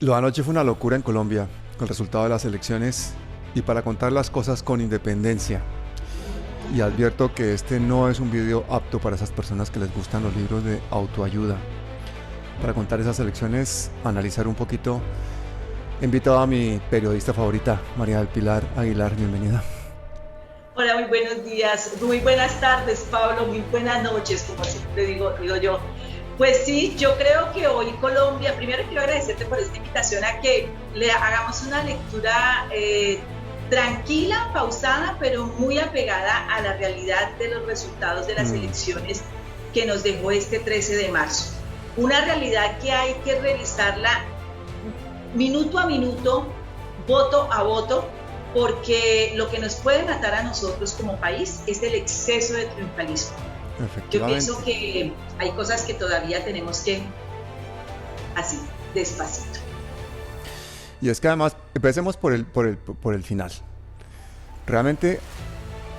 Lo de anoche fue una locura en Colombia, el resultado de las elecciones, y para contar las cosas con independencia. Y advierto que este no es un video apto para esas personas que les gustan los libros de autoayuda. Para contar esas elecciones, analizar un poquito, he invitado a mi periodista favorita, María del Pilar Aguilar. Bienvenida. Hola, muy buenos días, muy buenas tardes, Pablo, muy buenas noches, como siempre digo yo. Pues sí, yo creo que hoy Colombia, primero quiero agradecerte por esta invitación a que le hagamos una lectura tranquila, pausada, pero muy apegada a la realidad de los resultados de las elecciones que nos dejó este 13 de marzo. Una realidad que hay que revisarla minuto a minuto, voto a voto, porque lo que nos puede matar a nosotros como país es el exceso de triunfalismo. Yo pienso que hay cosas que todavía tenemos que, así, despacito. Y es que además, empecemos por el final. Realmente,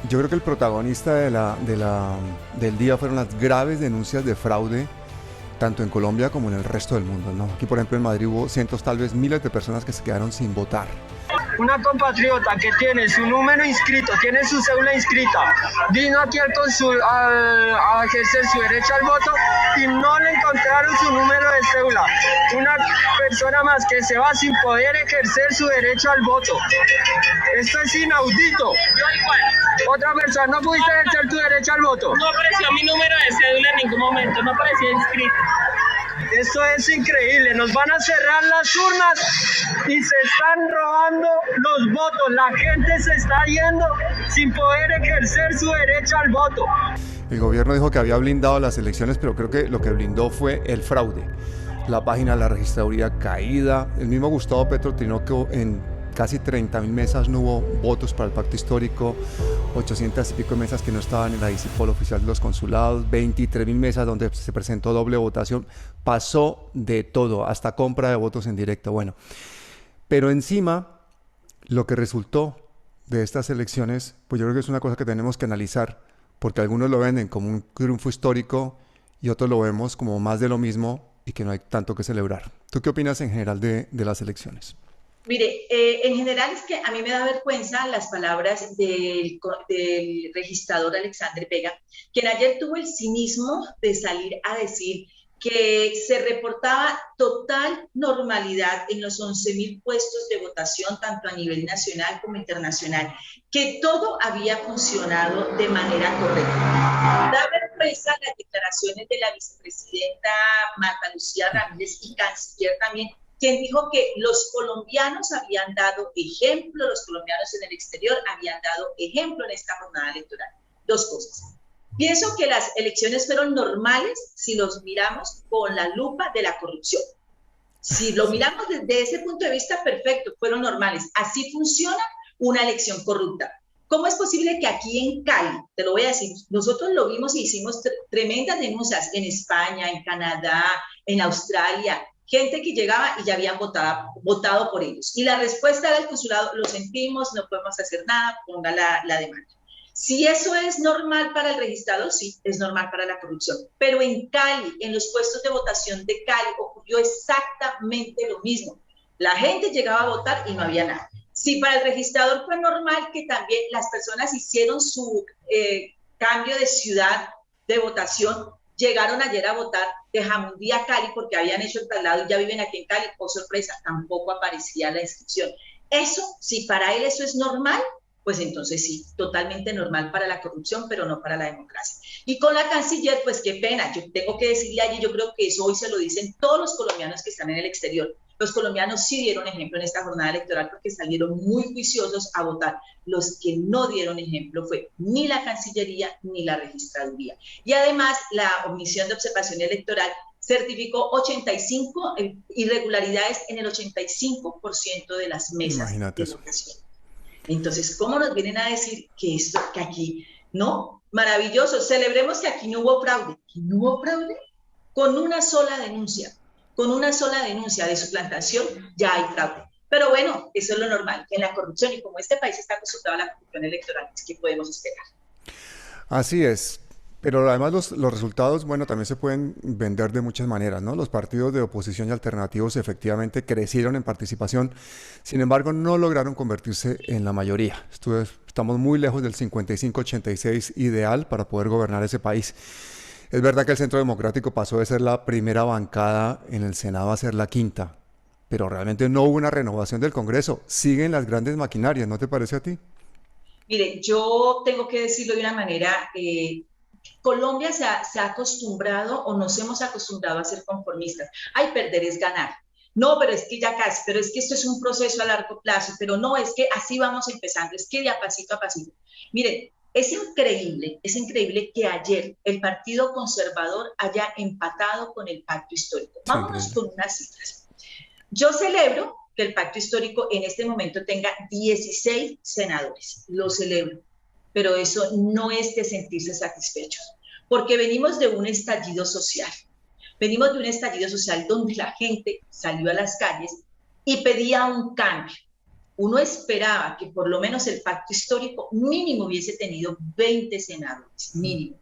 yo creo que el protagonista del día fueron las graves denuncias de fraude, tanto en Colombia como en el resto del mundo, ¿no? Aquí, por ejemplo, en Madrid hubo cientos, tal vez miles de personas que se quedaron sin votar. Una compatriota que tiene su número inscrito, tiene su cédula inscrita, vino aquí al consul a ejercer su derecho al voto y no le encontraron su número de cédula. Una persona más que se va sin poder ejercer su derecho al voto. Esto es inaudito. Yo igual. Otra persona, ¿no pudiste ejercer tu derecho al voto? No apareció mi número de cédula en ningún momento, no apareció inscrito. Esto es increíble, nos van a cerrar las urnas y se están robando los votos. La gente se está yendo sin poder ejercer su derecho al voto. El gobierno dijo que había blindado las elecciones, pero creo que lo que blindó fue el fraude. La página de la registraduría caída. El mismo Gustavo Petro trinó que en casi 30.000 mesas no hubo votos para el pacto histórico, 800 y pico mesas que no estaban en la disciplina oficial de los consulados, 23.000 mesas donde se presentó doble votación. Pasó de todo, hasta compra de votos en directo. Bueno, pero encima, lo que resultó de estas elecciones, pues yo creo que es una cosa que tenemos que analizar, porque algunos lo venden como un triunfo histórico y otros lo vemos como más de lo mismo y que no hay tanto que celebrar. ¿Tú qué opinas en general de las elecciones? Mire, en general es que a mí me da vergüenza las palabras del registrador Alexander Vega, quien ayer tuvo el cinismo de salir a decir que se reportaba total normalidad en los 11.000 puestos de votación, tanto a nivel nacional como internacional, que todo había funcionado de manera correcta. Da vergüenza las declaraciones de la vicepresidenta Marta Lucía Ramírez y canciller también, quien dijo que los colombianos habían dado ejemplo, los colombianos en el exterior habían dado ejemplo en esta jornada electoral. Dos cosas. Pienso que las elecciones fueron normales si los miramos con la lupa de la corrupción. Si lo miramos desde ese punto de vista, perfecto, fueron normales. Así funciona una elección corrupta. ¿Cómo es posible que aquí en Cali, te lo voy a decir, nosotros lo vimos y hicimos tremendas denuncias en España, en Canadá, en Australia, gente que llegaba y ya habían votado por ellos? Y la respuesta del consulado: lo sentimos, no podemos hacer nada, ponga la demanda. Si eso es normal para el registrado, sí, es normal para la corrupción. Pero en Cali, en los puestos de votación de Cali, ocurrió exactamente lo mismo. La gente llegaba a votar y no había nada. Si para el registrador fue normal que también las personas hicieron su cambio de ciudad de votación, llegaron ayer a votar de Jamundí a Cali porque habían hecho el traslado y ya viven aquí en Cali, oh sorpresa, tampoco aparecía la inscripción. Eso, si para él eso es normal, pues entonces sí, totalmente normal para la corrupción, pero no para la democracia. Y con la canciller, pues qué pena, yo tengo que decirle allí, yo creo que eso hoy se lo dicen todos los colombianos que están en el exterior. Los colombianos sí dieron ejemplo en esta jornada electoral porque salieron muy juiciosos a votar. Los que no dieron ejemplo fue ni la Cancillería ni la Registraduría. Y además, la Omisión de Observación Electoral certificó 85 irregularidades en el 85% de las mesas de votación. Entonces, ¿cómo nos vienen a decir que esto, que aquí, no? Maravilloso, celebremos que aquí no hubo fraude. ¿Que no hubo fraude? Con una sola denuncia de suplantación ya hay fraude. Pero bueno, eso es lo normal, en la corrupción, y como este país está acostumbrado a la corrupción electoral, es que podemos esperar. Así es. Pero además los resultados, bueno, también se pueden vender de muchas maneras, ¿no? Los partidos de oposición y alternativos efectivamente crecieron en participación, sin embargo, no lograron convertirse en la mayoría. Estamos muy lejos del 55-86 ideal para poder gobernar ese país. Es verdad que el Centro Democrático pasó de ser la primera bancada en el Senado a ser la quinta, pero realmente no hubo una renovación del Congreso. Siguen las grandes maquinarias, ¿no te parece a ti? Mire, yo tengo que decirlo de una manera, Colombia se ha acostumbrado o nos hemos acostumbrado a ser conformistas. Ay, perder es ganar. No, pero es que ya casi, pero es que esto es un proceso a largo plazo, pero no, es que así vamos empezando, es que de a pasito a pasito. Miren, es increíble que ayer el Partido Conservador haya empatado con el Pacto Histórico. Sí, Vámonos increíble. con unas cifras. Yo celebro que el Pacto Histórico en este momento tenga 16 senadores, lo celebro, pero eso no es de sentirse satisfechos, porque venimos de un estallido social donde la gente salió a las calles y pedía un cambio. Uno esperaba que por lo menos el Pacto Histórico mínimo hubiese tenido 20 senadores, mínimo.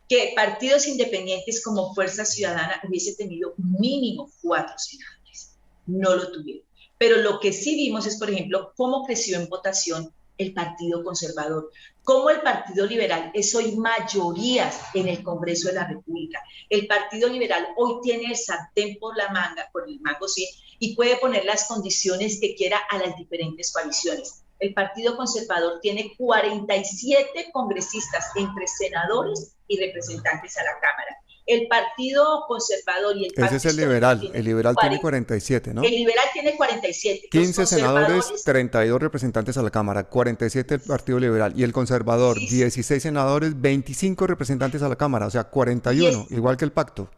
Que partidos independientes como Fuerza Ciudadana hubiese tenido mínimo 4 senadores. No lo tuvieron. Pero lo que sí vimos es, por ejemplo, cómo creció en votación el Partido Conservador, cómo el Partido Liberal es hoy mayorías en el Congreso de la República. El Partido Liberal hoy tiene el sartén por el mango, sí, y puede poner las condiciones que quiera a las diferentes coaliciones. El Partido Conservador tiene 47 congresistas entre senadores y representantes a la Cámara. El Partido Conservador y el Ese es Pacto el Histórico liberal. El liberal tiene 47, ¿no? el liberal tiene 47. Los 15 senadores, conservadores, 32 representantes a la Cámara, 47 el Partido Liberal. Y el conservador, sí, 16 senadores, 25 representantes a la Cámara, o sea, 41, igual que el pacto.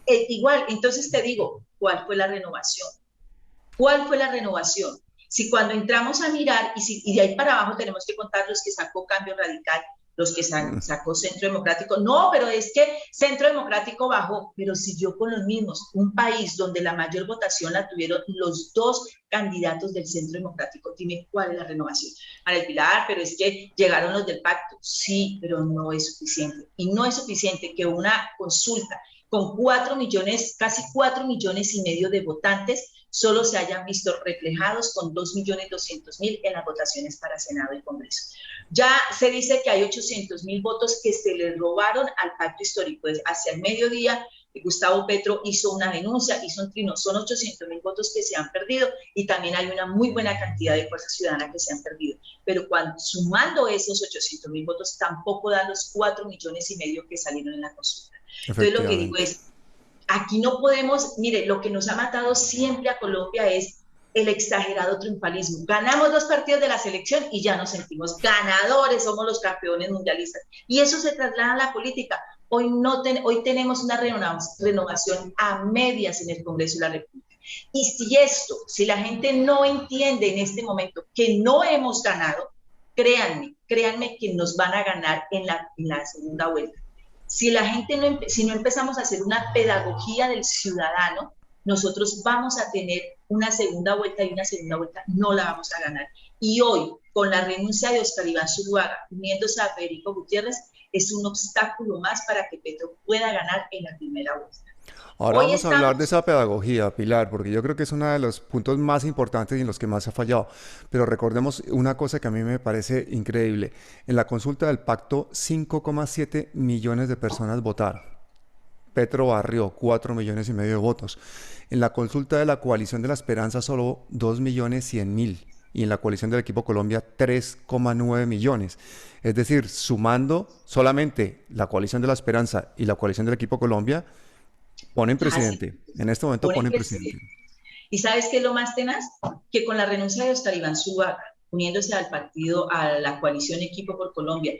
igual, entonces te digo, ¿cuál fue la renovación? ¿Cuál fue la renovación? Si cuando entramos a mirar, y de ahí para abajo tenemos que contar los que sacó Cambio Radical, los que sacó Centro Democrático, no, pero es que Centro Democrático bajó, pero siguió con los mismos. Un país donde la mayor votación la tuvieron los dos candidatos del Centro Democrático. Dime cuál es la renovación. Para el Pilar, pero es que llegaron los del pacto. Sí, pero no es suficiente. Y no es suficiente que una consulta con 4 millones, casi 4,5 millones de votantes, solo se hayan visto reflejados con 2,200,000 en las votaciones para Senado y Congreso. Ya se dice que hay 800,000 votos que se le robaron al Pacto Histórico. Hacia el mediodía, Gustavo Petro hizo una denuncia, hizo un trino, son 800,000 votos que se han perdido y también hay una muy buena cantidad de Fuerza Ciudadana que se han perdido. Pero sumando esos 800,000 votos, tampoco dan los 4,5 millones que salieron en la consulta. Entonces lo que digo es, aquí no podemos, mire, lo que nos ha matado siempre a Colombia es el exagerado triunfalismo. Ganamos 2 partidos de la selección y ya nos sentimos ganadores, somos los campeones mundialistas. Y eso se traslada a la política. Hoy tenemos una renovación a medias en el Congreso de la República. Y si la gente no entiende en este momento que no hemos ganado, créanme que nos van a ganar en la segunda vuelta. Si no empezamos a hacer una pedagogía del ciudadano, nosotros vamos a tener una segunda vuelta y una segunda vuelta no la vamos a ganar. Y hoy, con la renuncia de Óscar Iván Zuluaga, uniéndose a Federico Gutiérrez, es un obstáculo más para que Petro pueda ganar en la primera vuelta. Ahora vamos a hablar de esa pedagogía, Pilar, porque yo creo que es uno de los puntos más importantes y en los que más ha fallado. Pero recordemos una cosa que a mí me parece increíble. En la consulta del pacto, 5,7 millones de personas votaron. Petro barrió 4,5 millones de votos. En la consulta de la coalición de la esperanza, solo 2,100,000. Y en la coalición del Equipo Colombia, 3,9 millones. Es decir, sumando solamente la coalición de la esperanza y la coalición del Equipo Colombia, ponen presidente. En este momento ponen presidente. ¿Y sabes qué es lo más tenaz? Que con la renuncia de Óscar Iván Zuluaga, uniéndose al partido, a la coalición Equipo por Colombia,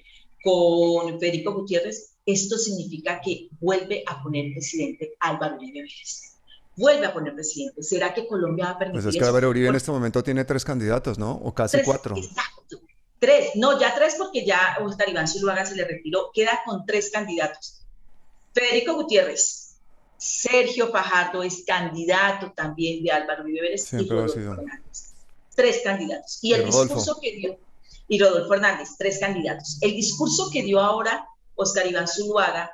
con Federico Gutiérrez, esto significa que vuelve a poner presidente Álvaro Uribe Vélez. Vuelve a poner presidente. ¿Será que Colombia va a permitir eso? Pues es que Álvaro Uribe en este momento tiene 3 candidatos, ¿no? O casi 4. Exacto. 3. No, ya 3 porque ya Óscar Iván Zuluaga se le retiró. Queda con 3 candidatos. Federico Gutiérrez, Sergio Fajardo es candidato también de Álvaro Uribe Vélez y Rodolfo Hernández. 3 candidatos. Y el discurso que dio, y Rodolfo Hernández, 3 candidatos. El discurso que dio ahora Oscar Iván Zuluaga,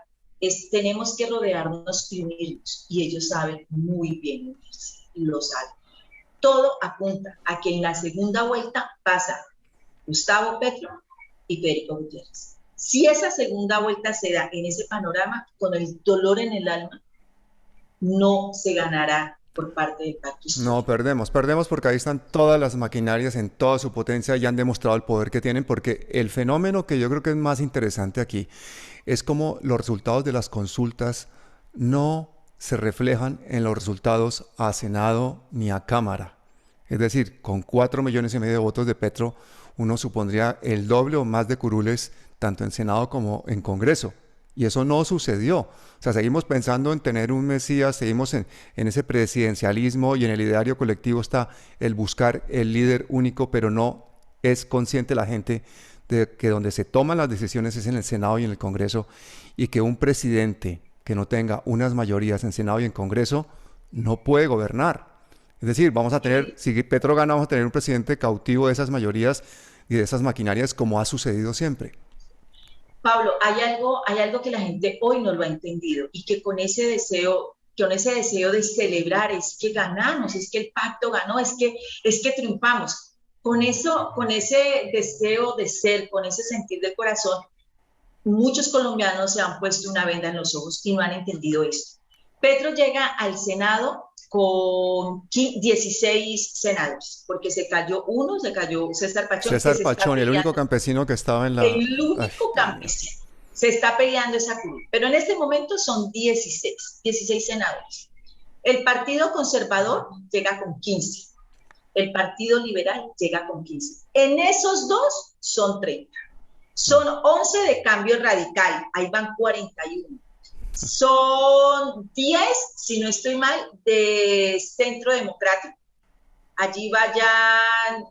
tenemos que rodearnos y unirnos, y ellos saben muy bien unirse, y lo saben. Todo apunta a que en la segunda vuelta pasa Gustavo Petro y Federico Gutiérrez. Si esa segunda vuelta se da en ese panorama, con el dolor en el alma, no se ganará por parte del pacto histórico. No, perdemos porque ahí están todas las maquinarias en toda su potencia y han demostrado el poder que tienen, porque el fenómeno que yo creo que es más interesante aquí es cómo los resultados de las consultas no se reflejan en los resultados a Senado ni a Cámara. Es decir, con 4,5 millones de votos de Petro, uno supondría el doble o más de curules tanto en Senado como en Congreso. Y eso no sucedió. O sea, seguimos pensando en tener un Mesías, seguimos en ese presidencialismo, y en el ideario colectivo está el buscar el líder único, pero no es consciente la gente de que donde se toman las decisiones es en el Senado y en el Congreso, y que un presidente que no tenga unas mayorías en Senado y en Congreso no puede gobernar. Es decir, vamos a tener, si Petro gana, vamos a tener un presidente cautivo de esas mayorías y de esas maquinarias, como ha sucedido siempre. Pablo, hay algo que la gente hoy no lo ha entendido, y que con ese deseo de celebrar, es que ganamos, es que el pacto ganó, es que triunfamos. Con ese deseo de ser, con ese sentir del corazón, muchos colombianos se han puesto una venda en los ojos y no han entendido esto. Petro llega al Senado con 16 senadores, porque se cayó César Pachón. César Pachón, el único campesino que estaba en la... El único campesino. Se está peleando esa curul. Pero en este momento son 16 senadores. El Partido Conservador llega con 15. El Partido Liberal llega con 15. En esos dos son 30. Son 11 de Cambio Radical, ahí van 41. Son 10, si no estoy mal, de Centro Democrático. Allí vayan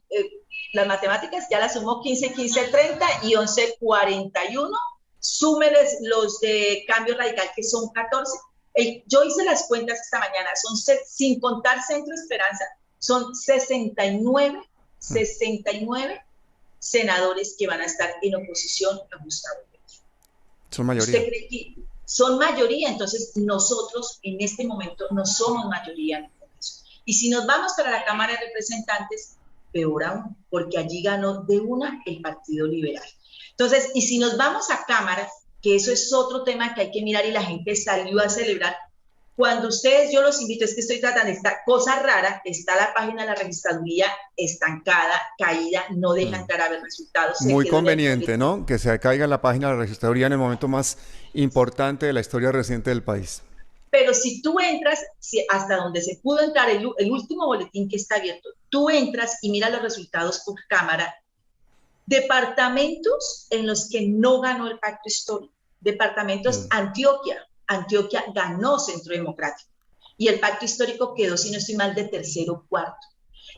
las matemáticas, ya las sumo: 15, 30 y 11, 41. Súmeles los de Cambio Radical, que son 14. Yo hice las cuentas esta mañana, sin contar Centro Esperanza, son 69 senadores que van a estar en oposición a Gustavo Petro. Son mayoría. ¿Usted cree que son mayoría? Entonces nosotros en este momento no somos mayoría en el Congreso. Y si nos vamos para la Cámara de Representantes, peor aún, porque allí ganó de una el Partido Liberal. Entonces, y si nos vamos a Cámara, que eso es otro tema que hay que mirar, y la gente salió a celebrar, cuando ustedes, yo los invito, es que estoy tratando esta cosa rara, está la página de la registraduría estancada, caída, no deja entrar a ver resultados. Muy conveniente, ¿no? Que se caiga la página de la registraduría en el momento más importante de la historia reciente del país. Pero si tú entras, hasta donde se pudo entrar, el último boletín que está abierto, tú entras y miras los resultados por Cámara, departamentos en los que no ganó el pacto histórico, departamentos Antioquia ganó Centro Democrático, y el pacto histórico quedó, si no estoy mal, de tercero o cuarto.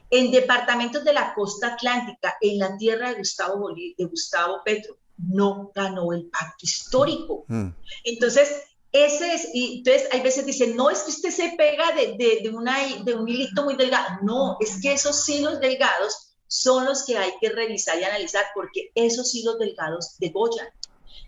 En departamentos de la costa atlántica, en la tierra de Gustavo Petro, no ganó el pacto histórico. Entonces, entonces hay veces dicen, no, es que usted se pega de un hilito muy delgado. No, es que esos hilos delgados son los que hay que revisar y analizar, porque esos hilos delgados degollan.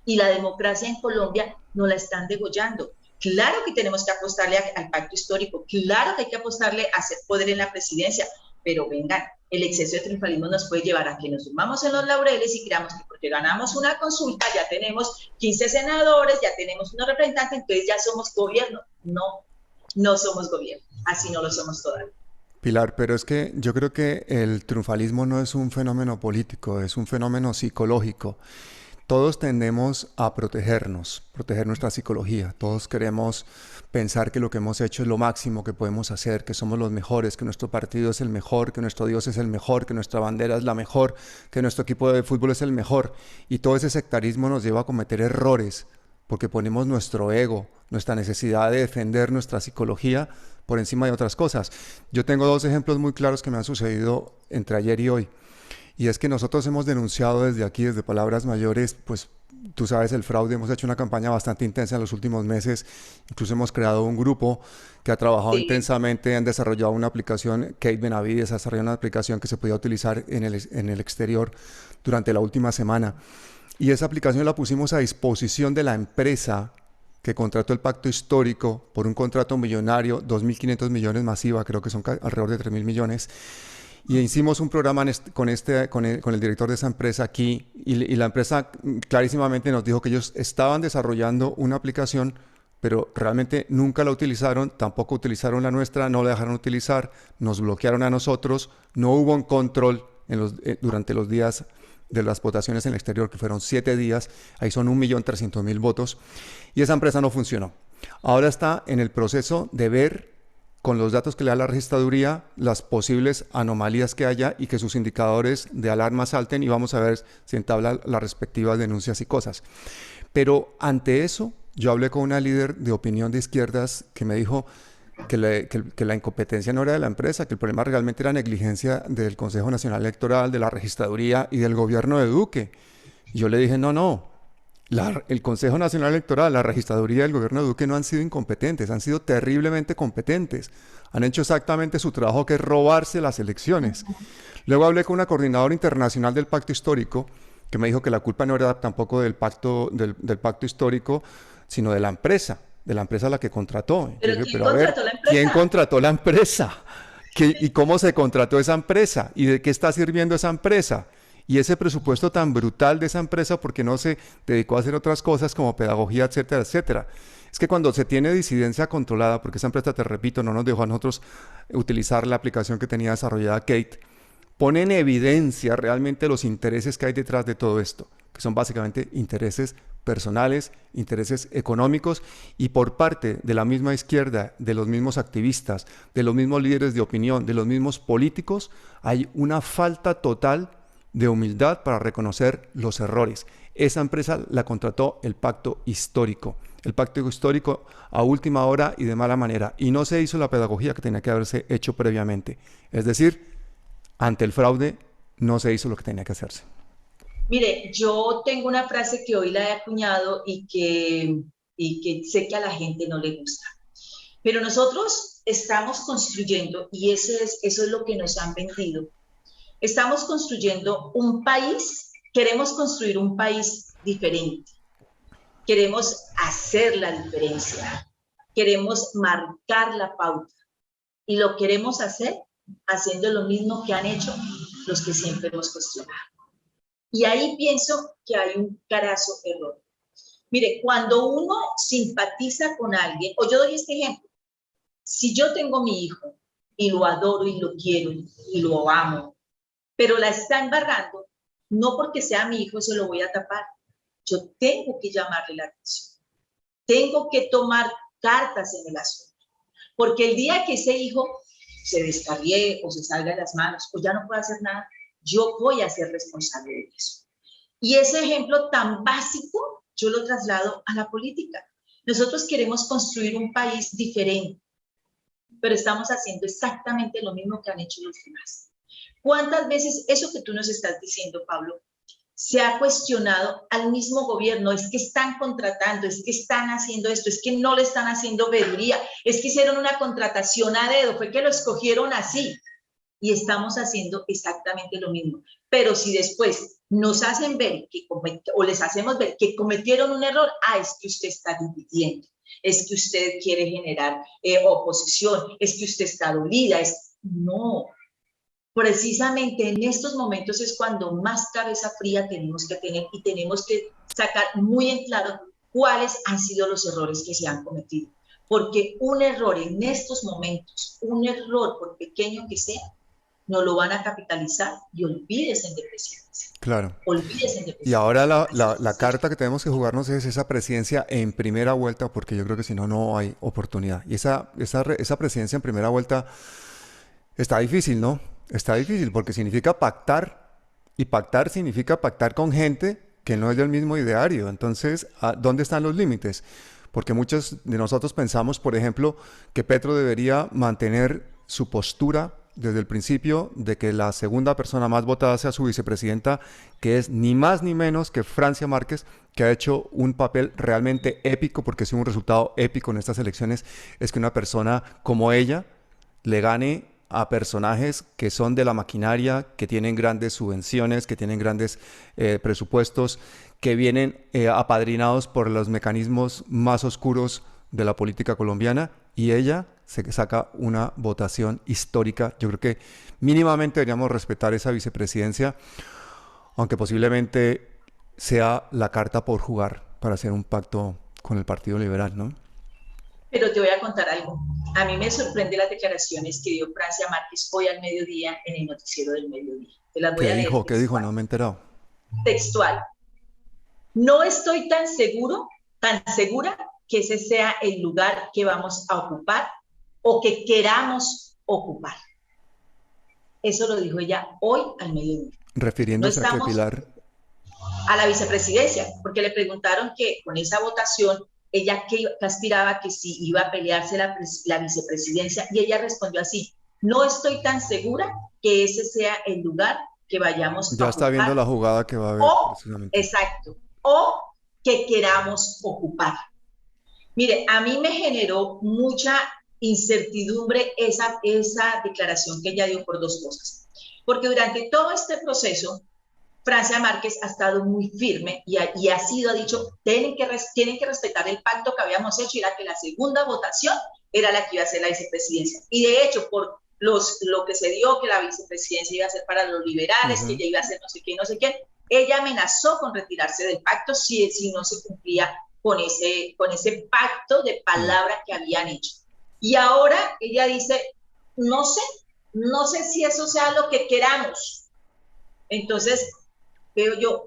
Y la democracia en Colombia no la están degollando. Claro que tenemos que apostarle al pacto histórico, claro que hay que apostarle a hacer poder en la presidencia, pero vengan, el exceso de triunfalismo nos puede llevar a que nos sumamos en los laureles y creamos que porque ganamos una consulta ya tenemos 15 senadores, ya tenemos unos representantes, entonces ya somos gobierno. No, no somos gobierno, así no lo somos todavía. Pilar, pero es que yo creo que el triunfalismo no es un fenómeno político, es un fenómeno psicológico. Todos tendemos a proteger nuestra psicología. Todos queremos pensar que lo que hemos hecho es lo máximo que podemos hacer, que somos los mejores, que nuestro partido es el mejor, que nuestro Dios es el mejor, que nuestra bandera es la mejor, que nuestro equipo de fútbol es el mejor. Y todo ese sectarismo nos lleva a cometer errores porque ponemos nuestro ego, nuestra necesidad de defender nuestra psicología por encima de otras cosas. Yo tengo 2 ejemplos muy claros que me han sucedido entre ayer y hoy. Y es que nosotros hemos denunciado desde aquí, desde Palabras Mayores, pues tú sabes, el fraude. Hemos hecho una campaña bastante intensa en los últimos meses. Incluso hemos creado un grupo que ha trabajado intensamente, han desarrollado una aplicación, Kate Benavides ha desarrollado una aplicación que se podía utilizar en el exterior durante la última semana. Y esa aplicación la pusimos a disposición de la empresa que contrató el pacto histórico por un contrato millonario, 2.500 millones masiva, creo que son alrededor de 3.000 millones. Y hicimos un programa con el director de esa empresa aquí, y la empresa clarísimamente nos dijo que ellos estaban desarrollando una aplicación, pero realmente nunca la utilizaron, tampoco utilizaron la nuestra, no la dejaron utilizar, nos bloquearon a nosotros, no hubo un control durante los días de las votaciones en el exterior, que fueron 7 días, ahí son 1.300.000 votos, y esa empresa no funcionó. Ahora está en el proceso de ver, con los datos que le da la registraduría, las posibles anomalías que haya y que sus indicadores de alarma salten, y vamos a ver si entabla las respectivas denuncias y cosas. Pero ante eso, yo hablé con una líder de opinión de izquierdas que me dijo que la incompetencia no era de la empresa, que el problema realmente era negligencia del Consejo Nacional Electoral, de la registraduría y del gobierno de Duque. Y yo le dije, no, el Consejo Nacional Electoral, la registraduría y el gobierno de Duque no han sido incompetentes, han sido terriblemente competentes. Han hecho exactamente su trabajo, que es robarse las elecciones. Luego hablé con una coordinadora internacional del Pacto Histórico, que me dijo que la culpa no era tampoco del pacto histórico, sino de la empresa a la que contrató. Pero ¿quién contrató la empresa? ¿Quién contrató la empresa? ¿Y cómo se contrató esa empresa? ¿Y de qué está sirviendo esa empresa? Y ese presupuesto tan brutal de esa empresa, porque no se dedicó a hacer otras cosas como pedagogía, etcétera, etcétera. Es que cuando se tiene disidencia controlada, porque esa empresa, te repito, no nos dejó a nosotros utilizar la aplicación que tenía desarrollada Kate, pone en evidencia realmente los intereses que hay detrás de todo esto, que son básicamente intereses personales, intereses económicos, y por parte de la misma izquierda, de los mismos activistas, de los mismos líderes de opinión, de los mismos políticos, hay una falta total de humildad para reconocer los errores. Esa empresa la contrató el pacto histórico a última hora y de mala manera, y no se hizo la pedagogía que tenía que haberse hecho previamente. Es decir, ante el fraude no se hizo lo que tenía que hacerse. Mire, yo tengo una frase que hoy la he acuñado y que sé que a la gente no le gusta. Pero nosotros estamos construyendo, y eso es lo que nos han vendido. Estamos construyendo un país, queremos construir un país diferente. Queremos hacer la diferencia. Queremos marcar la pauta. Y lo queremos hacer haciendo lo mismo que han hecho los que siempre hemos cuestionado. Y ahí pienso que hay un carazo error. Mire, cuando uno simpatiza con alguien, o yo doy este ejemplo, si yo tengo mi hijo y lo adoro y lo quiero y lo amo, pero la está embarrando, no porque sea mi hijo se lo voy a tapar. Yo tengo que llamarle la atención. Tengo que tomar cartas en el asunto. Porque el día que ese hijo se descarríe o se salga de las manos o ya no pueda hacer nada, yo voy a ser responsable de eso. Y ese ejemplo tan básico yo lo traslado a la política. Nosotros queremos construir un país diferente, pero estamos haciendo exactamente lo mismo que han hecho los demás. ¿Cuántas veces eso que tú nos estás diciendo, Pablo, se ha cuestionado al mismo gobierno? Es que están contratando, es que están haciendo esto, es que no le están haciendo veeduría, es que hicieron una contratación a dedo, fue que lo escogieron así. Y estamos haciendo exactamente lo mismo. Pero si después nos hacen ver o les hacemos ver que cometieron un error, es que usted está dividiendo, es que usted quiere generar oposición, es que usted está dolida. No. Precisamente en estos momentos es cuando más cabeza fría tenemos que tener y tenemos que sacar muy en claro cuáles han sido los errores que se han cometido. Porque un error en estos momentos, un error por pequeño que sea, no lo van a capitalizar y olvídese en depresión. Claro. Olvídese en depresión. Y ahora la carta que tenemos que jugarnos es esa presidencia en primera vuelta, porque yo creo que si no, no hay oportunidad. Y esa presidencia en primera vuelta está difícil, ¿no? Está difícil porque significa pactar, y pactar significa pactar con gente que no es del mismo ideario. Entonces, ¿dónde están los límites? Porque muchos de nosotros pensamos, por ejemplo, que Petro debería mantener su postura desde el principio de que la segunda persona más votada sea su vicepresidenta, que es ni más ni menos que Francia Márquez, que ha hecho un papel realmente épico, porque si un resultado épico en estas elecciones es que una persona como ella le gane a personajes que son de la maquinaria, que tienen grandes subvenciones, que tienen grandes presupuestos, que vienen apadrinados por los mecanismos más oscuros de la política colombiana, y ella se saca una votación histórica. Yo creo que mínimamente deberíamos respetar esa vicepresidencia, aunque posiblemente sea la carta por jugar para hacer un pacto con el Partido Liberal, ¿no? Pero te voy a contar algo. A mí me sorprende las declaraciones que dio Francia Márquez hoy al mediodía en el noticiero del mediodía. Te las voy a leer. ¿Qué dijo? No me he enterado. Textual. No estoy tan segura que ese sea el lugar que vamos a ocupar o que queramos ocupar. Eso lo dijo ella hoy al mediodía. Refiriéndose a que Pilar... A la vicepresidencia, porque le preguntaron que con esa votación ella que aspiraba, que si iba a pelearse la vicepresidencia, y ella respondió así: no estoy tan segura que ese sea el lugar que vayamos a ocupar. Ya está viendo la jugada que va a haber. Exacto, o que queramos ocupar. Mire, a mí me generó mucha incertidumbre esa declaración que ella dio por dos cosas. Porque durante todo este proceso, Francia Márquez ha estado muy firme y ha dicho, tienen que respetar el pacto que habíamos hecho, y era que la segunda votación era la que iba a ser la vicepresidencia. Y de hecho, por lo que se dio, que la vicepresidencia iba a ser para los liberales, que ella iba a hacer no sé qué, no sé qué, ella amenazó con retirarse del pacto si no se cumplía con ese pacto de palabra que habían hecho. Y ahora ella dice, no sé si eso sea lo que queramos. Entonces, veo yo,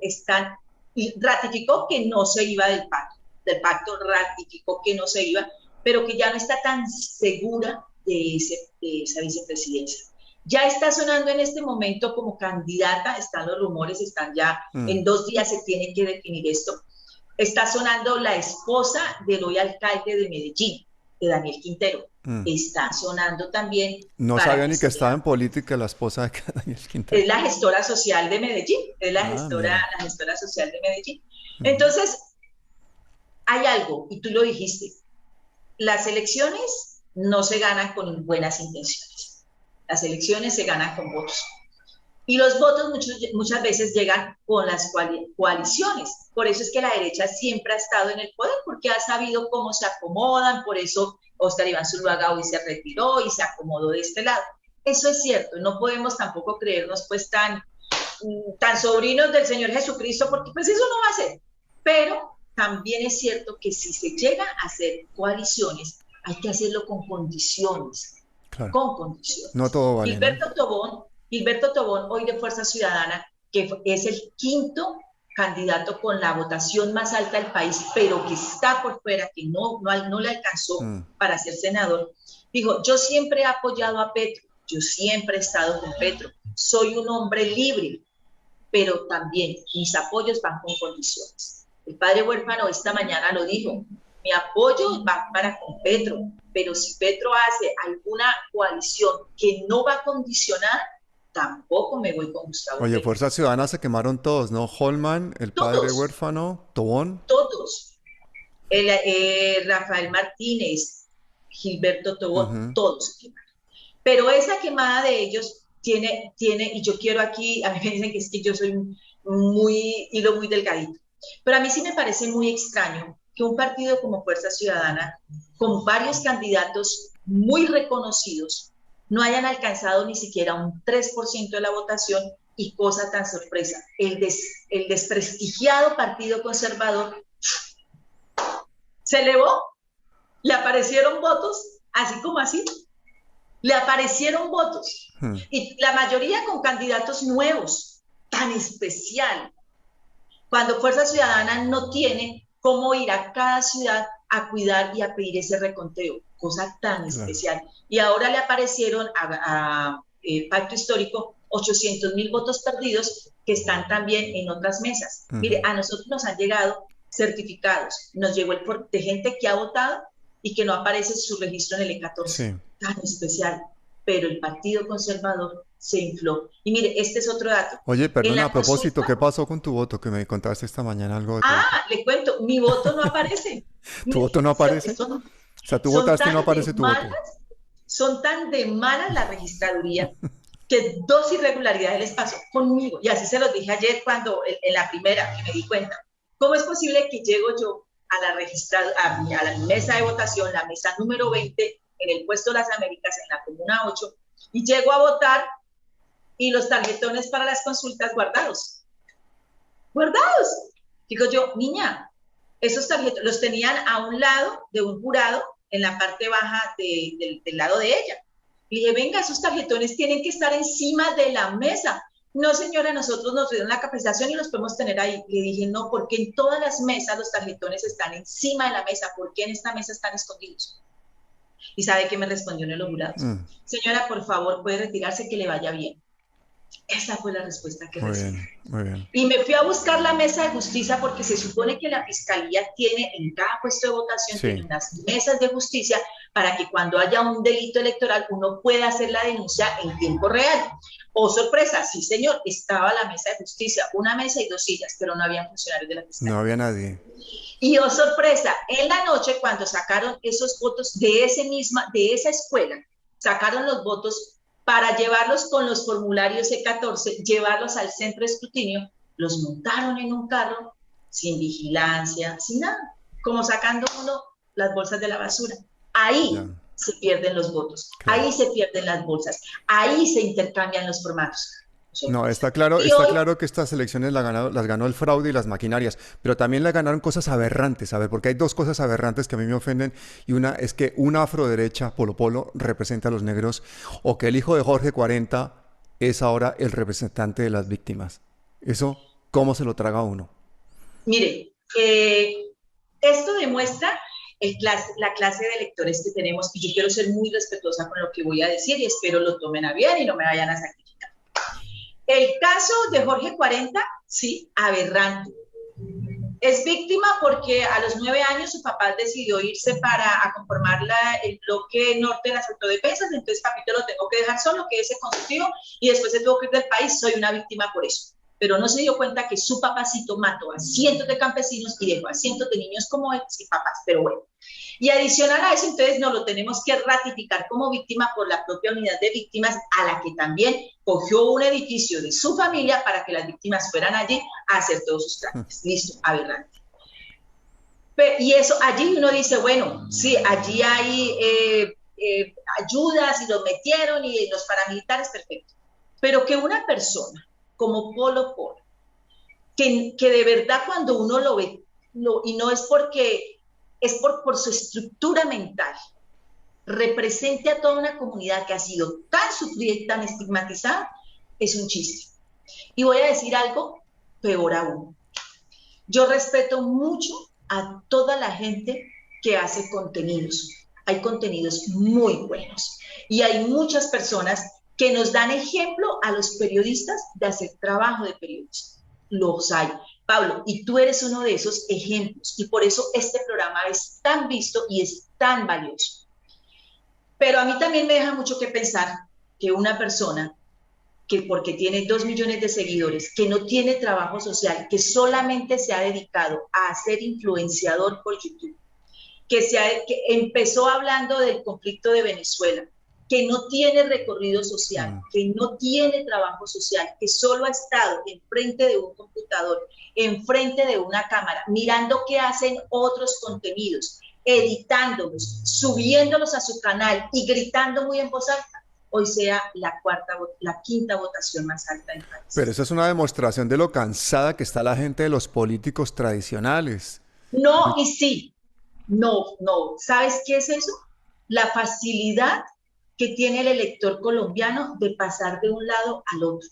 y ratificó que no se iba del pacto ratificó que no se iba, pero que ya no está tan segura de esa vicepresidencia. Ya está sonando en este momento como candidata, están los rumores, están ya, en 2 días se tiene que definir esto. Está sonando la esposa del hoy alcalde de Medellín, de Daniel Quintero. Está sonando también... No sabía ni que estaba en política la esposa de Daniel Quintero. Es la gestora social de Medellín, la gestora social de Medellín. Entonces, hay algo, y tú lo dijiste, las elecciones no se ganan con buenas intenciones, las elecciones se ganan con votos. Y los votos muchas veces llegan con las coaliciones. Por eso es que la derecha siempre ha estado en el poder, porque ha sabido cómo se acomodan. Por eso Óscar Iván Zuluaga hoy se retiró y se acomodó de este lado. Eso es cierto, no podemos tampoco creernos pues tan sobrinos del Señor Jesucristo, porque pues eso no va a ser. Pero también es cierto que si se llega a hacer coaliciones, hay que hacerlo con condiciones. Claro. Con condiciones. No todo vale. Gilberto Tobón, hoy de Fuerza Ciudadana, que es el 5º candidato con la votación más alta del país, pero que está por fuera, que no le alcanzó para ser senador, dijo, yo siempre he apoyado a Petro, yo siempre he estado con Petro, soy un hombre libre, pero también mis apoyos van con condiciones. El padre huérfano esta mañana lo dijo, mi apoyo va para con Petro, pero si Petro hace alguna coalición que no va a condicionar, tampoco me voy con Gustavo Oye, Petro. Fuerza Ciudadana se quemaron todos, ¿no? Holman, el padre huérfano, Tobón. Todos. Rafael Martínez, Gilberto Tobón, todos se quemaron. Pero esa quemada de ellos tiene, y yo quiero aquí, a mí me dicen que es que yo soy muy delgadito, pero a mí sí me parece muy extraño que un partido como Fuerza Ciudadana, con varios candidatos muy reconocidos, no hayan alcanzado ni siquiera un 3% de la votación, y cosa tan sorpresa, el desprestigiado Partido Conservador se elevó, le aparecieron votos, así como así, le aparecieron votos, y la mayoría con candidatos nuevos, tan especial, cuando Fuerza Ciudadana no tiene cómo ir a cada ciudad a cuidar y a pedir ese reconteo, cosa tan especial. Y ahora le aparecieron a Pacto Histórico 800,000 votos perdidos que están también en otras mesas. Mire, a nosotros nos han llegado certificados, nos llegó de gente que ha votado y que no aparece su registro en el E14, tan especial, pero el Partido Conservador se infló. Y mire, este es otro dato. Oye, perdón, a propósito, ¿qué pasó con tu voto? Que me contaste esta mañana algo de tu voto. Le cuento, mi voto no aparece. ¿Tu voto no aparece? O sea, tú votaste y no aparece tu voto. son tan de malas la registraduría que 2 irregularidades les pasó conmigo. Y así se los dije ayer cuando, en la primera, que me di cuenta. ¿Cómo es posible que llego yo a la mesa de votación, la mesa número 20, en el puesto de las Américas, en la Comuna 8, y llego a votar y los tarjetones para las consultas guardados? ¡Guardados! Digo yo, niña, esos tarjetones los tenían a un lado de un jurado, en la parte baja del lado de ella. Y dije, venga, esos tarjetones tienen que estar encima de la mesa. No, señora, nosotros nos dieron la capacitación y los podemos tener ahí. Le dije, no, porque en todas las mesas los tarjetones están encima de la mesa. ¿Por qué en esta mesa están escondidos? ¿Y sabe qué me respondió uno de los jurados? Señora, por favor, puede retirarse, que le vaya bien. Esa fue la respuesta que recibí. Muy bien. Y me fui a buscar la mesa de justicia porque se supone que la fiscalía tiene en cada puesto de votación, tiene unas mesas de justicia para que cuando haya un delito electoral uno pueda hacer la denuncia en tiempo real. Oh, sorpresa, sí señor, estaba la mesa de justicia, una mesa y 2 sillas, pero no había funcionarios de la fiscalía. No había nadie. Y oh, sorpresa, en la noche cuando sacaron esos votos de esa escuela, sacaron los votos para llevarlos con los formularios C14, llevarlos al centro de escrutinio, los montaron en un carro, sin vigilancia, sin nada, como sacando uno las bolsas de la basura. Ahí se pierden los votos, ahí se pierden las bolsas, ahí se intercambian los formatos. No, está claro que estas elecciones las ganó el fraude y las maquinarias, pero también las ganaron cosas aberrantes, a ver, porque hay 2 cosas aberrantes que a mí me ofenden, y una es que una afroderecha, Polo Polo, representa a los negros, o que el hijo de Jorge 40 es ahora el representante de las víctimas. Eso, ¿cómo se lo traga uno? Mire, esto demuestra la clase de electores que tenemos, y yo quiero ser muy respetuosa con lo que voy a decir, y espero lo tomen a bien y no me vayan a sacrificar. El caso de Jorge 40, sí, aberrante. Es víctima porque a los 9 años su papá decidió irse a conformar el bloque norte de las autodefensas, entonces papito lo tengo que dejar solo, que ese consentido, y después se tuvo que ir del país, soy una víctima por eso. Pero no se dio cuenta que su papacito mató a cientos de campesinos y dejó a cientos de niños como él sin papás, pero bueno. Y adicional a eso, entonces nos lo tenemos que ratificar como víctima por la propia unidad de víctimas, a la que también cogió un edificio de su familia para que las víctimas fueran allí a hacer todos sus trámites. Listo, aberrante. Y eso, allí uno dice, bueno, sí, allí hay ayudas y los metieron y los paramilitares, perfecto. Pero que una persona como Polo Polo, que de verdad cuando uno lo ve, y no es porque... es por su estructura mental, represente a toda una comunidad que ha sido tan sufrida y tan estigmatizada, es un chiste. Y voy a decir algo peor aún. Yo respeto mucho a toda la gente que hace contenidos. Hay contenidos muy buenos y hay muchas personas que nos dan ejemplo a los periodistas de hacer trabajo de periodista. Los hay. Pablo, y tú eres uno de esos ejemplos, y por eso este programa es tan visto y es tan valioso. Pero a mí también me deja mucho que pensar que una persona que porque tiene 2 millones de seguidores, que no tiene trabajo social, que solamente se ha dedicado a ser influenciador por YouTube, que empezó hablando del conflicto de Venezuela, que no tiene recorrido social, que no tiene trabajo social, que solo ha estado enfrente de un computador, enfrente de una cámara, mirando qué hacen otros contenidos, editándolos, subiéndolos a su canal y gritando muy en voz alta, hoy sea la 5ª votación más alta del país. Pero eso es una demostración de lo cansada que está la gente de los políticos tradicionales. No, y sí, no. ¿Sabes qué es eso? La facilidad que tiene el elector colombiano de pasar de un lado al otro.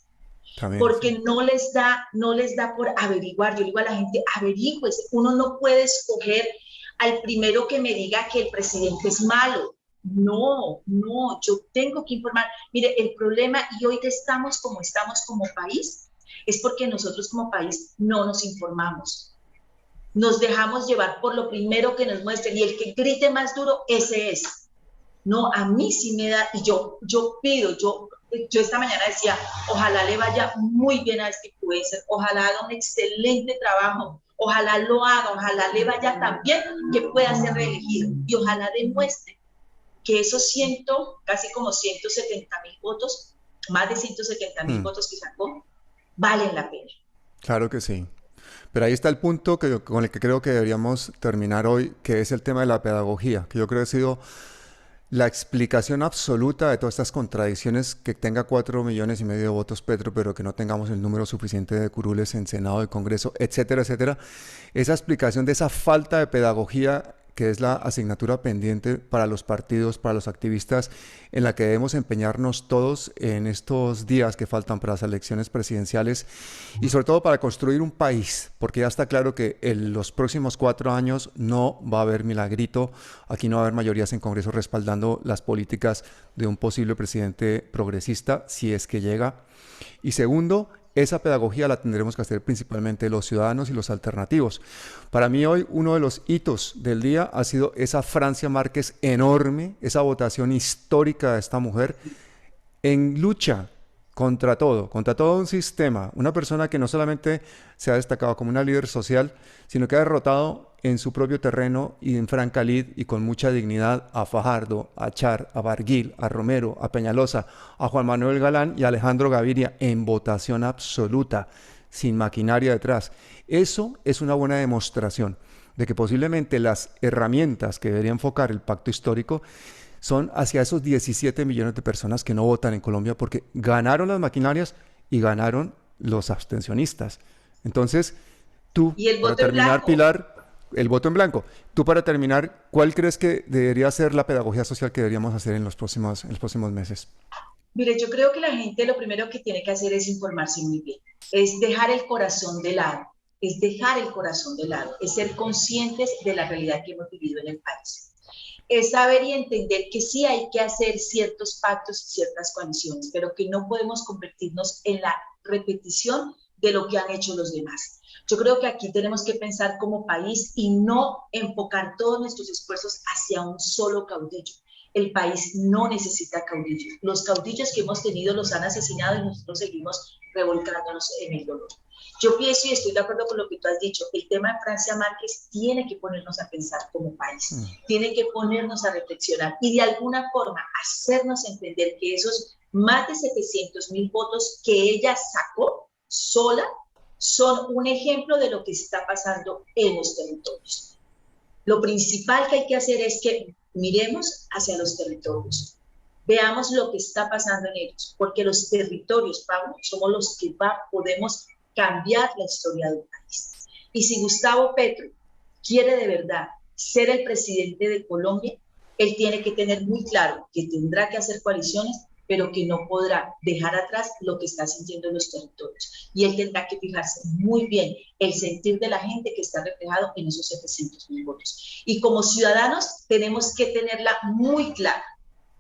También, porque sí. no les da por averiguar. Yo le digo a la gente, averígüese. Uno no puede escoger al primero que me diga que el presidente es malo. No, yo tengo que informar. Mire, el problema, y hoy estamos como país, es porque nosotros como país no nos informamos. Nos dejamos llevar por lo primero que nos muestren, y el que grite más duro, ese es. No, a mí sí me da, y yo pido, yo esta mañana decía, ojalá le vaya muy bien a este influencer, ojalá haga un excelente trabajo, ojalá lo haga, ojalá le vaya tan bien que pueda ser reelegido, y ojalá demuestre que esos casi como 170.000 votos, más de 170.000 votos que sacó, valen la pena. Claro que sí. Pero ahí está el punto con el que creo que deberíamos terminar hoy, que es el tema de la pedagogía, que yo creo que ha sido la explicación absoluta de todas estas contradicciones, que tenga 4,5 millones de votos Petro, pero que no tengamos el número suficiente de curules en Senado y Congreso, etcétera, etcétera. Esa explicación de esa falta de pedagogía, que es la asignatura pendiente para los partidos, para los activistas, en la que debemos empeñarnos todos en estos días que faltan para las elecciones presidenciales y sobre todo para construir un país, porque ya está claro que en los próximos 4 años no va a haber milagrito, aquí no va a haber mayorías en Congreso respaldando las políticas de un posible presidente progresista, si es que llega. Y segundo, esa pedagogía la tendremos que hacer principalmente los ciudadanos y los alternativos. Para mí hoy uno de los hitos del día ha sido esa Francia Márquez enorme, esa votación histórica de esta mujer en lucha contra todo un sistema, una persona que no solamente se ha destacado como una líder social, sino que ha derrotado en su propio terreno y en franca lid y con mucha dignidad a Fajardo, a Char, a Barguil, a Romero, a Peñalosa, a Juan Manuel Galán y a Alejandro Gaviria en votación absoluta, sin maquinaria detrás. Eso es una buena demostración de que posiblemente las herramientas que debería enfocar el pacto histórico son hacia esos 17 millones de personas que no votan en Colombia porque ganaron las maquinarias y ganaron los abstencionistas. Entonces, tú, para terminar, Pilar, el voto en blanco. Tú, para terminar, ¿cuál crees que debería ser la pedagogía social que deberíamos hacer en los próximos meses? Mire, yo creo que la gente lo primero que tiene que hacer es informarse muy bien, es dejar el corazón de lado, es ser conscientes de la realidad que hemos vivido en el país. Es saber y entender que sí hay que hacer ciertos pactos y ciertas coaliciones, pero que no podemos convertirnos en la repetición de lo que han hecho los demás. Yo creo que aquí tenemos que pensar como país y no enfocar todos nuestros esfuerzos hacia un solo caudillo. El país no necesita caudillos. Los caudillos que hemos tenido los han asesinado y nosotros seguimos revolcándonos en el dolor. Yo pienso y estoy de acuerdo con lo que tú has dicho, el tema de Francia Márquez tiene que ponernos a pensar como país, tiene que ponernos a reflexionar y de alguna forma hacernos entender que esos más de 700.000 votos que ella sacó sola son un ejemplo de lo que está pasando en los territorios. Lo principal que hay que hacer es que miremos hacia los territorios, veamos lo que está pasando en ellos, porque los territorios, Pablo, somos los que podemos cambiar la historia del país. Y si Gustavo Petro quiere de verdad ser el presidente de Colombia, él tiene que tener muy claro que tendrá que hacer coaliciones, pero que no podrá dejar atrás lo que está sintiendo en los territorios. Y él tendrá que fijarse muy bien el sentir de la gente que está reflejado en esos 700.000 votos. Y como ciudadanos tenemos que tenerla muy clara,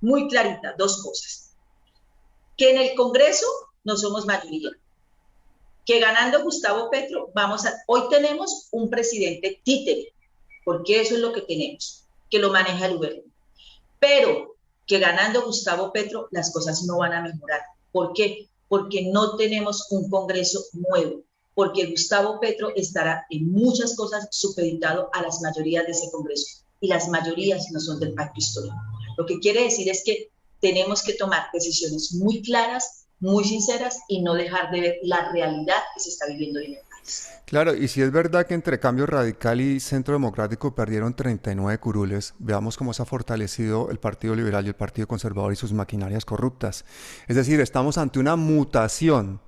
muy clarita, dos cosas. Que en el Congreso no somos mayoría, que ganando Gustavo Petro hoy tenemos un presidente títere, porque eso es lo que tenemos, que lo maneja el gobierno. Pero que ganando Gustavo Petro las cosas no van a mejorar. ¿Por qué? Porque no tenemos un Congreso nuevo, porque Gustavo Petro estará en muchas cosas supeditado a las mayorías de ese Congreso, y las mayorías no son del pacto histórico. Lo que quiere decir es que tenemos que tomar decisiones muy claras, muy sinceras y no dejar de ver la realidad que se está viviendo en el país. Claro, y si es verdad que entre Cambio Radical y Centro Democrático perdieron 39 curules, veamos cómo se ha fortalecido el Partido Liberal y el Partido Conservador y sus maquinarias corruptas. Es decir, estamos ante una mutación.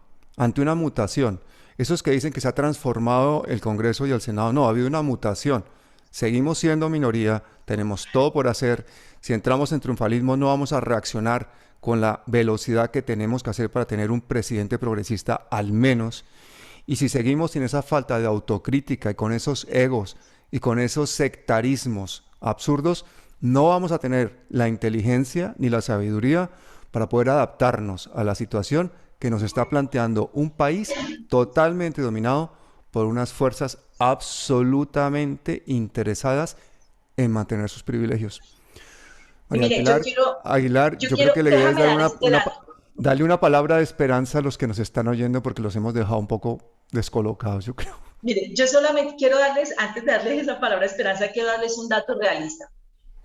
Esos que dicen que se ha transformado el Congreso y el Senado, no, ha habido una mutación. Seguimos siendo minoría, tenemos todo por hacer. Si entramos en triunfalismo no vamos a reaccionar con la velocidad que tenemos que hacer para tener un presidente progresista al menos. Y si seguimos sin esa falta de autocrítica y con esos egos y con esos sectarismos absurdos, no vamos a tener la inteligencia ni la sabiduría para poder adaptarnos a la situación que nos está planteando un país totalmente dominado por unas fuerzas absolutamente interesadas en mantener sus privilegios. María Pilar Aguilar, yo creo que le debes darle una palabra de esperanza a los que nos están oyendo porque los hemos dejado un poco descolocados, yo creo. Mire, yo solamente quiero darles, antes de darles esa palabra de esperanza, quiero darles un dato realista.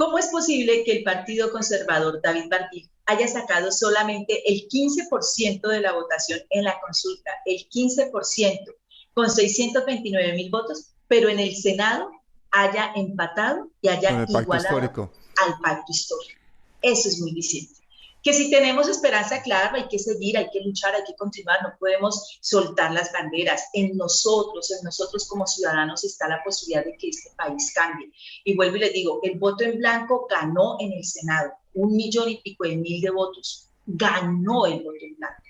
¿Cómo es posible que el Partido Conservador David Barguil haya sacado solamente el 15% de la votación en la consulta, el 15%, con 629.000 votos, pero en el Senado haya empatado y haya igualado al pacto histórico? Eso es muy diciente. Que si tenemos esperanza, claro, hay que seguir, hay que luchar, hay que continuar, no podemos soltar las banderas. En nosotros como ciudadanos está la posibilidad de que este país cambie. Y vuelvo y les digo, el voto en blanco ganó en el Senado, 1.000.000 de votos, ganó el voto en blanco.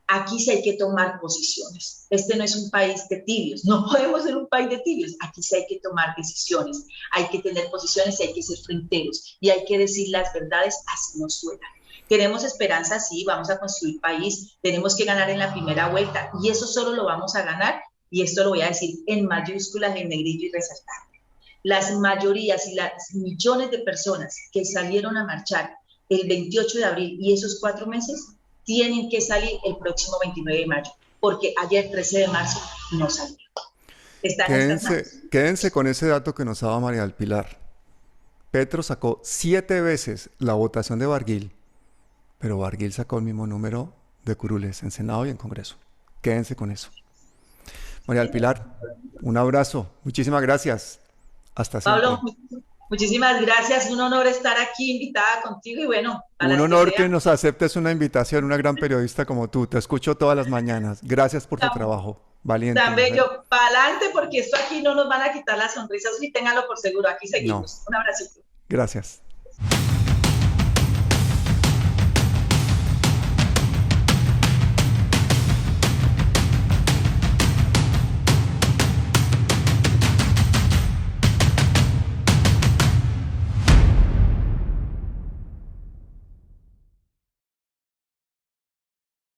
Aquí sí hay que tomar posiciones. Este no es un país de tibios, no podemos ser un país de tibios. Aquí sí hay que tomar decisiones, hay que tener posiciones y hay que ser fronteros y hay que decir las verdades así nos suena. Tenemos esperanza, sí, vamos a construir país, tenemos que ganar en la primera vuelta y eso solo lo vamos a ganar, y esto lo voy a decir en mayúsculas, en negrito y resaltar. Las mayorías y las millones de personas que salieron a marchar el 28 de abril y esos 4 meses tienen que salir el próximo 29 de mayo, porque ayer 13 de marzo no salió. Quédense con ese dato que nos daba María del Pilar. Petro sacó 7 veces la votación de Barguil, pero Barguil sacó el mismo número de curules en Senado y en Congreso. Quédense con eso. María del Pilar, un abrazo. Muchísimas gracias. Hasta siempre. Pablo, muchísimas gracias. Un honor estar aquí invitada contigo y bueno. Un honor que nos aceptes una invitación, una gran periodista como tú. Te escucho todas las mañanas. Gracias por tu trabajo. Valiente. Tan bello. Para adelante, porque esto aquí no nos van a quitar las sonrisas y ténganlo por seguro. Aquí seguimos. No. Un abracito. Gracias.